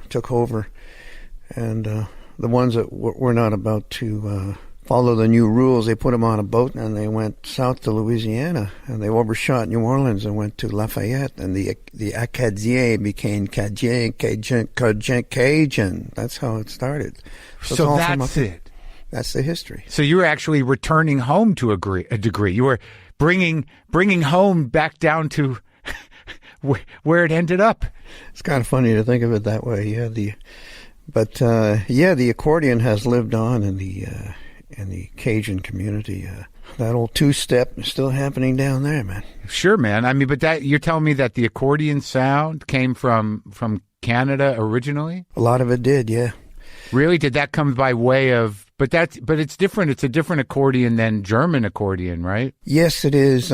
took over. And the ones that were not about to follow the new rules, they put them on a boat and they went south to Louisiana, and they overshot New Orleans and went to Lafayette, and the Acadiens became Cajun. That's how it started. So that's it. That's the history. So you were actually returning home to a degree. You were bringing home back down to where it ended up. It's kind of funny to think of it that way. Yeah, the accordion has lived on in the Cajun community. That old two-step is still happening down there, man. Sure, man. I mean, but you're telling me that the accordion sound came from Canada originally? A lot of it did, yeah. Really? Did that come by way of? But it's different. It's a different accordion than German accordion, right? Yes, it is.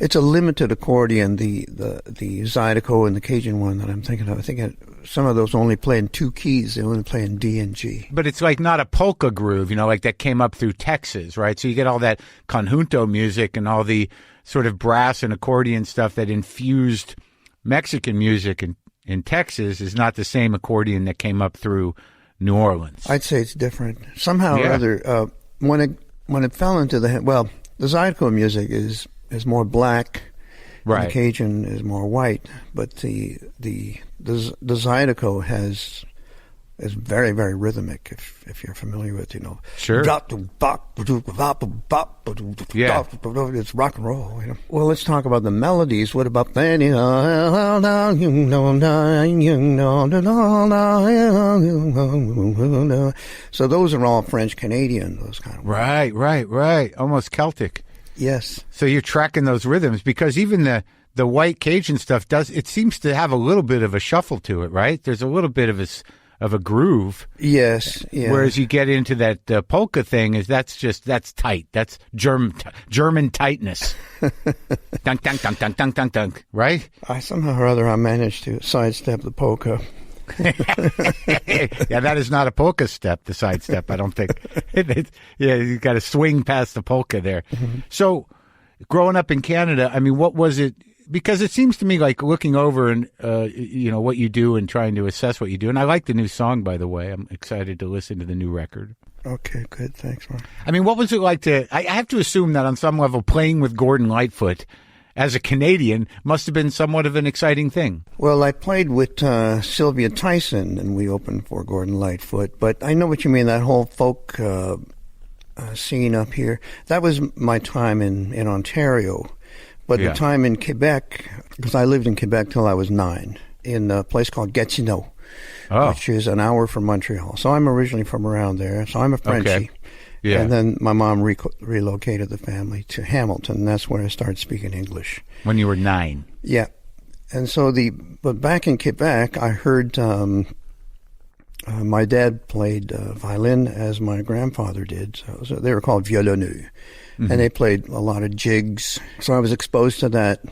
It's a limited accordion. The Zydeco and the Cajun one that I'm thinking of. I think some of those only play in two keys. They only play in D and G. But it's like not a polka groove, like that came up through Texas, right? So you get all that conjunto music and all the sort of brass and accordion stuff that infused Mexican music in Texas is not the same accordion that came up through New Orleans. I'd say it's different. Somehow or other, when it fell into the Zydeco music is more black, right? And the Cajun is more white, but the Zydeco is very, very rhythmic. If you're familiar with, Sure. Yeah. It's rock and roll. Well, let's talk about the melodies. What about So those are all French Canadian. Those kind of words. Right. Almost Celtic. Yes. So you're tracking those rhythms because even the white Cajun stuff seems to have a little bit of a shuffle to it, right? There's a little bit of a groove. Yes. Yeah. Whereas you get into that polka thing, that's tight. That's German tightness. Dunk, dunk, dunk, dunk, dunk, dunk, dunk. Right? Somehow or other I managed to sidestep the polka. Yeah, that is not a polka step, the sidestep, I don't think. You got to swing past the polka there. Mm-hmm. So growing up in Canada, I mean, what was it? Because it seems to me like looking over and, what you do and trying to assess what you do. And I like the new song, by the way. I'm excited to listen to the new record. Okay, good. Thanks, Marc. I mean, what was it like I have to assume that on some level playing with Gordon Lightfoot as a Canadian must have been somewhat of an exciting thing. Well, I played with Sylvia Tyson, and we opened for Gordon Lightfoot. But I know what you mean, that whole folk scene up here. That was my time in Ontario. But the time in Quebec, because I lived in Quebec till I was 9, in a place called Gatineau, which is an hour from Montreal. So I'm originally from around there. So I'm a Frenchie. Okay. Yeah. And then my mom relocated the family to Hamilton. And that's where I started speaking English. When you were 9? Yeah. And so but back in Quebec, I heard my dad played violin as my grandfather did. So they were called violonneux. Mm-hmm. And they played a lot of jigs. So I was exposed to that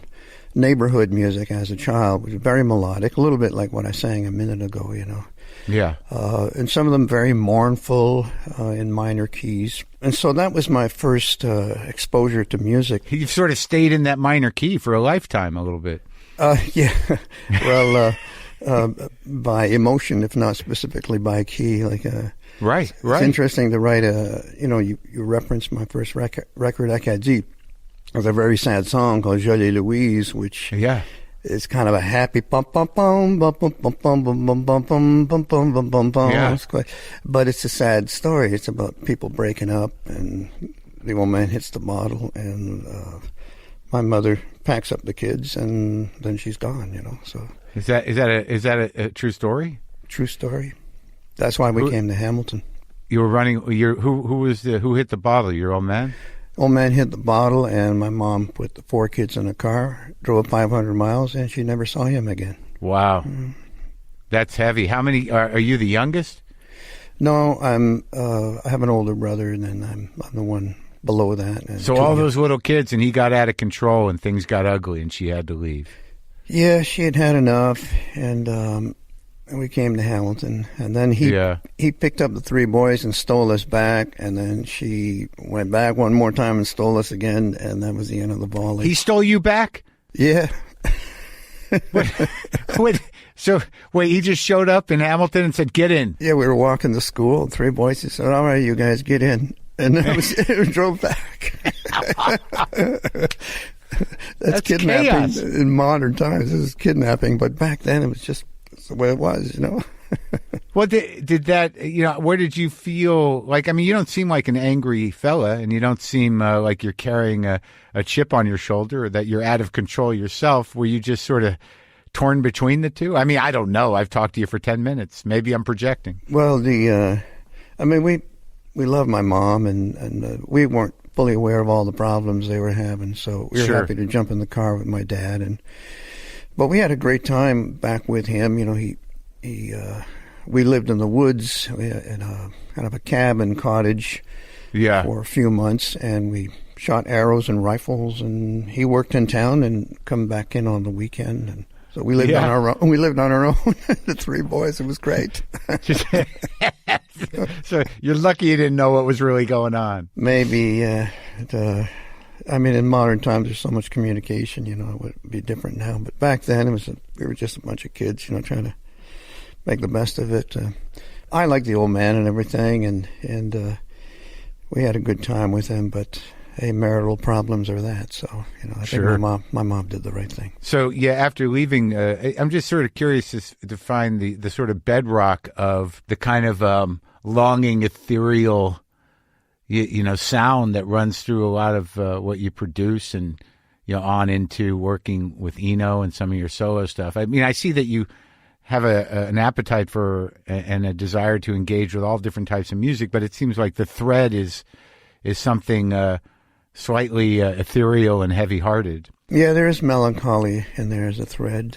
neighborhood music as a child, which was very melodic, a little bit like what I sang a minute ago, Yeah. And some of them very mournful in minor keys. And so that was my first exposure to music. You've sort of stayed in that minor key for a lifetime a little bit. Yeah. Well, by emotion, if not specifically by key, Right. It's interesting to write you referenced my first record, Acadie. It was a very sad song called Jolie Louise, which is kind of a happy bum bum bum bum bum bum bum bum bum bum bum bum bum bum bum. But it's a sad story. It's about people breaking up, and the old man hits the bottle, and my mother packs up the kids, and then she's gone. So is that a true story? True story. That's why we came to Hamilton. You were running. Who hit the bottle? Your old man? Old man hit the bottle, and my mom put the 4 kids in a car, drove 500 miles, and she never saw him again. Wow, that's heavy. How many are you? The youngest? No, I have an older brother, and then I'm the one below that. And so all those little kids, and he got out of control, and things got ugly, and she had to leave. Yeah, she had enough, and we came to Hamilton, and then he picked up the 3 boys and stole us back, and then she went back one more time and stole us again, and that was the end of the volley. He stole you back? Yeah. So, wait, he just showed up in Hamilton and said, "Get in." Yeah, we were walking to school, 3 boys. He said, "All right, you guys get in." And then we drove back. That's kidnapping chaos. in modern times. This is kidnapping, but back then it was just the way it was, Well, did that, where did you feel like, I mean, you don't seem like an angry fella, and you don't seem like you're carrying a chip on your shoulder or that you're out of control yourself. Were you just sort of torn between the two? I mean, I don't know. I've talked to you for 10 minutes. Maybe I'm projecting. Well, we love my mom, and we weren't fully aware of all the problems they were having, so we were happy to jump in the car with my dad. But we had a great time back with him. We lived in the woods in a kind of a cabin cottage for a few months, and we shot arrows and rifles, and he worked in town and come back in on the weekend, and so we lived on our own. We lived on our own, the 3 boys. It was great. So you're lucky you didn't know what was really going on. Maybe, I mean, in modern times, there's so much communication. It would be different now. But back then, we were just a bunch of kids, trying to make the best of it. I liked the old man and everything, and we had a good time with him. But hey, marital problems are that. So I think my mom did the right thing. So after leaving, I'm just sort of curious to find the sort of bedrock of the kind of longing, ethereal, sound that runs through a lot of what you produce, and on into working with Eno and some of your solo stuff. I mean, I see that you have an appetite for and a desire to engage with all different types of music, but it seems like the thread is something slightly ethereal and heavy-hearted. Yeah, there is melancholy, and there's a thread.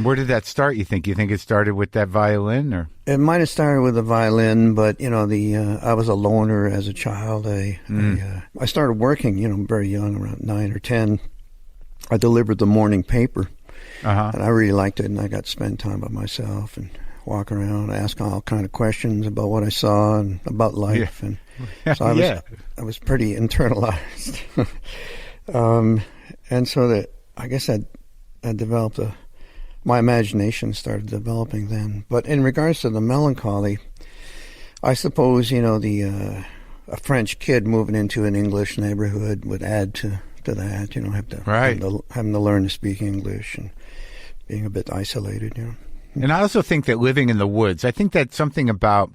Where did that start, you think? You think it started with that violin? Or it might have started with the violin, but, I was a loner as a child. I started working, very young, around 9 or 10. I delivered the morning paper, and I really liked it, and I got to spend time by myself and walk around, ask all kind of questions about what I saw and about life. And so I was pretty internalized. And so that I guess I developed my imagination started developing then. But in regards to the melancholy, I suppose a French kid moving into an English neighborhood would add to that. Having to learn to speak English and being a bit isolated. And I also think that living in the woods, I think that's something about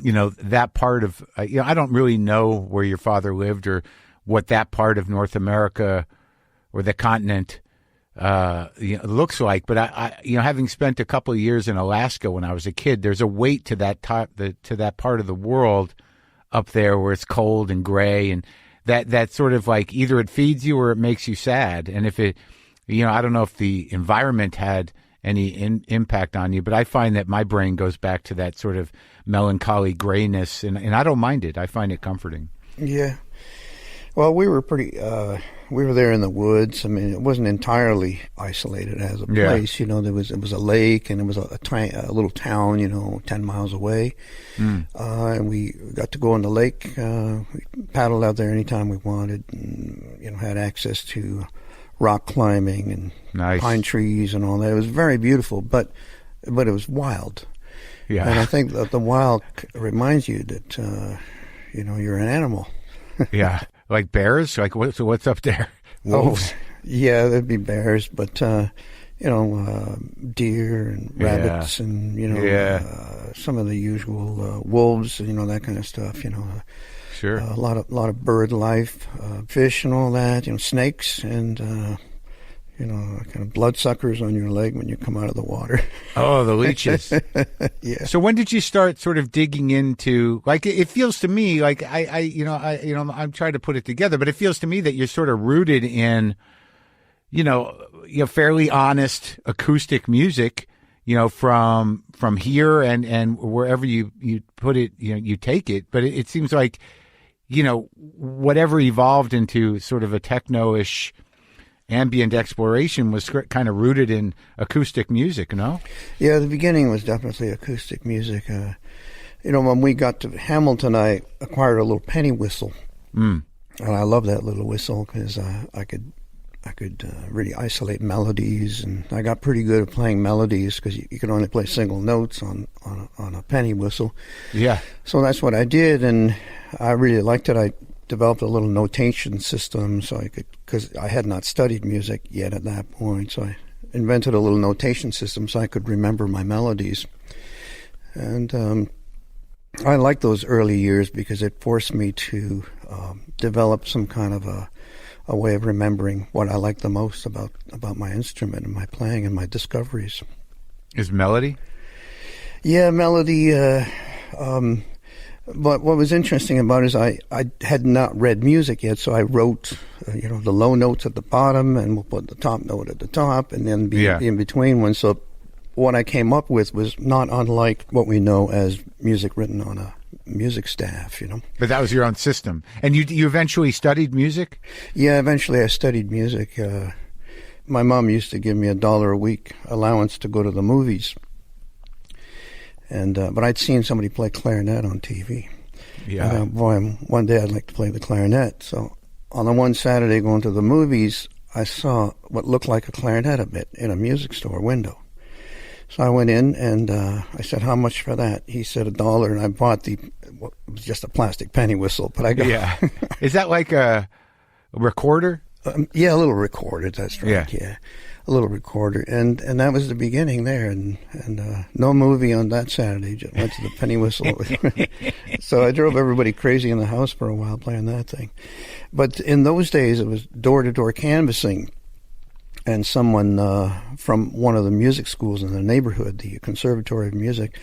that part of I don't really know where your father lived or what that part of North America or the continent looks like. But I having spent a couple of years in Alaska when I was a kid, there's a weight to that to that part of the world up there where it's cold and gray, and that sort of like either it feeds you or it makes you sad. And if it, I don't know if the environment had any impact on you, but I find that my brain goes back to that sort of melancholy grayness, and I don't mind it. I find it comforting. Yeah. Well, we were we were there in the woods. I mean, it wasn't entirely isolated as a place. It was a lake, and it was a little town, 10 miles away. And we got to go in the lake. We paddled out there anytime we wanted, and, had access to rock climbing and pine trees and all that. It was very beautiful, but it was wild. Yeah. And I think that the wild reminds you that, you're an animal. Yeah. Like bears? Like what's up there? Wolves? Yeah, there'd be bears, but, deer and rabbits and, some of the usual wolves, that kind of stuff, Sure. A lot of bird life, fish and all that, snakes and, kind of bloodsuckers on your leg when you come out of the water. Oh, the leeches. Yeah. So when did you start sort of digging into, like, it feels to me like I'm trying to put it together, but it feels to me that you're sort of rooted in, fairly honest acoustic music, from here and wherever you put it, you take it. But it seems like, whatever evolved into sort of a techno-ish ambient exploration was kind of rooted in acoustic music, no? Yeah, the beginning was definitely acoustic music. When we got to Hamilton, I acquired a little penny whistle. And I love that little whistle because I really isolate melodies, and I got pretty good at playing melodies because you could only play single notes on a penny whistle. Yeah. So that's what I did, and I really liked it. I developed a little notation system so I could, because I had not studied music yet at that point, so I invented a little notation system so I could remember my melodies. And I liked those early years because it forced me to develop some kind of a way of remembering what I liked the most about my instrument and my playing and my discoveries. Is melody? Yeah, melody. But what was interesting about it is I had not read music yet, so I wrote, the low notes at the bottom, and we'll put the top note at the top, and then be in between ones. So what I came up with was not unlike what we know as music written on a music staff, But that was your own system. And you eventually studied music? Yeah, eventually I studied music. My mom used to give me $1 a week allowance to go to the movies. And but I'd seen somebody play clarinet on TV. Yeah. Boy, one day I'd like to play the clarinet. So on the one Saturday going to the movies, I saw what looked like a clarinet a bit in a music store window. So I went in and I said, "How much for that?" He said $1, and I bought it was just a plastic penny whistle, but I got. Yeah. Is that like a recorder? Yeah, a little recorder. That's right. Yeah. A little recorder, and that was the beginning there, and no movie on that Saturday. Just went to the penny whistle. So I drove everybody crazy in the house for a while playing that thing. But in those days, it was door-to-door canvassing, and someone from one of the music schools in the neighborhood, the Conservatory of Music,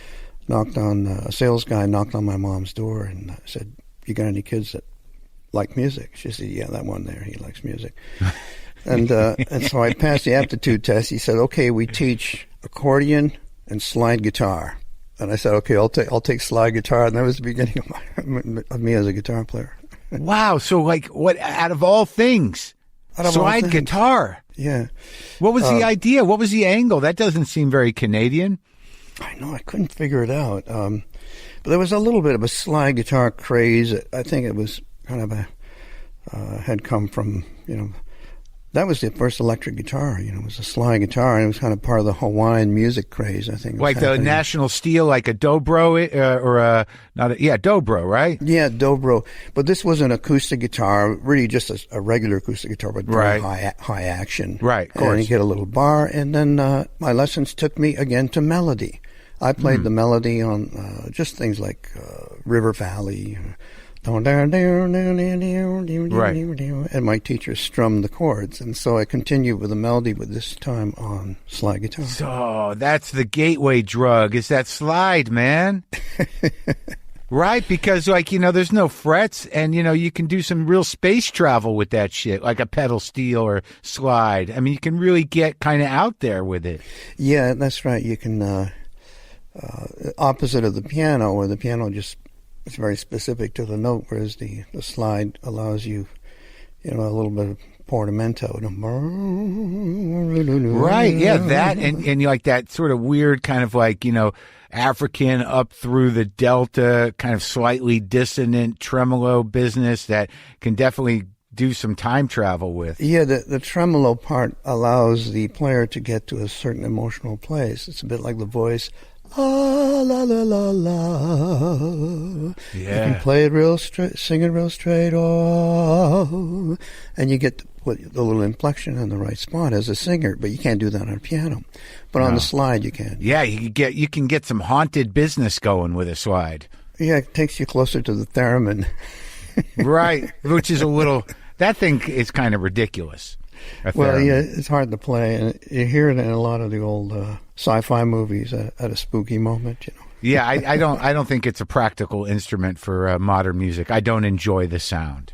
a sales guy knocked on my mom's door and said, "You got any kids that like music?" She said, "Yeah, that one there, he likes music." And so I passed the aptitude test. He said, "Okay, we teach accordion and slide guitar." And I said, "Okay, I'll take slide guitar." And that was the beginning of me as a guitar player. Wow! So, what out of all things, slide guitar? Yeah. What was the idea? What was the angle? That doesn't seem very Canadian. I know. I couldn't figure it out. But there was a little bit of a slide guitar craze. I think it was kind of had come from that was the first electric guitar, it was a slide guitar, and it was kind of part of the Hawaiian music craze, I think. Like the National Steel, like a dobro, dobro, right? Yeah, dobro. But this was an acoustic guitar, really just a regular acoustic guitar, but very high action. Right, of course. And you get a little bar, and then my lessons took me again to melody. I played the melody on just things like River Valley, right. And my teacher strummed the chords, and so I continued with the melody, but this time on slide guitar. So that's the gateway drug, is that slide, man. Right, because there's no frets, and you can do some real space travel with that shit, like a pedal steel or slide. I mean, you can really get kind of out there with it. Yeah, that's right. You can opposite of the piano, where the piano it's very specific to the note, whereas the slide allows you, a little bit of portamento. Right, yeah, that, and you like that sort of weird kind of African up through the delta, kind of slightly dissonant tremolo business that can definitely do some time travel with. Yeah, the tremolo part allows the player to get to a certain emotional place. It's a bit like the voice. La la la la la. Yeah. You can play it real straight, sing it real straight, oh, and you get to put the little inflection in the right spot as a singer, but you can't do that on a piano. But on the slide, you can. Yeah, you can get some haunted business going with a slide. Yeah, it takes you closer to the theremin. Right, which is that thing is kind of ridiculous. Well, yeah, it's hard to play, and you hear it in a lot of the old sci-fi movies at a spooky moment. Yeah, I don't think it's a practical instrument for modern music. I don't enjoy the sound.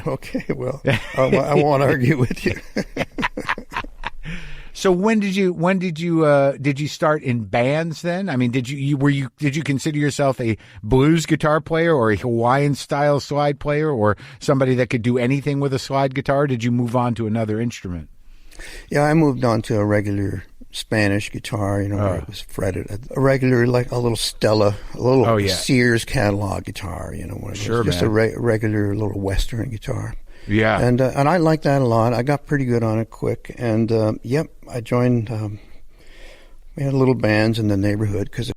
Okay, well, I won't argue with you. So when did you start in bands then? I mean, did you consider yourself a blues guitar player or a Hawaiian style slide player or somebody that could do anything with a slide guitar? Or did you move on to another instrument? Yeah, I moved on to a regular Spanish guitar, where it was fretted. A regular, like a little Stella, a little Sears catalog guitar, just a regular little Western guitar. Yeah. And I liked that a lot. I got pretty good on it quick. And, I joined, we had little bands in the neighborhood because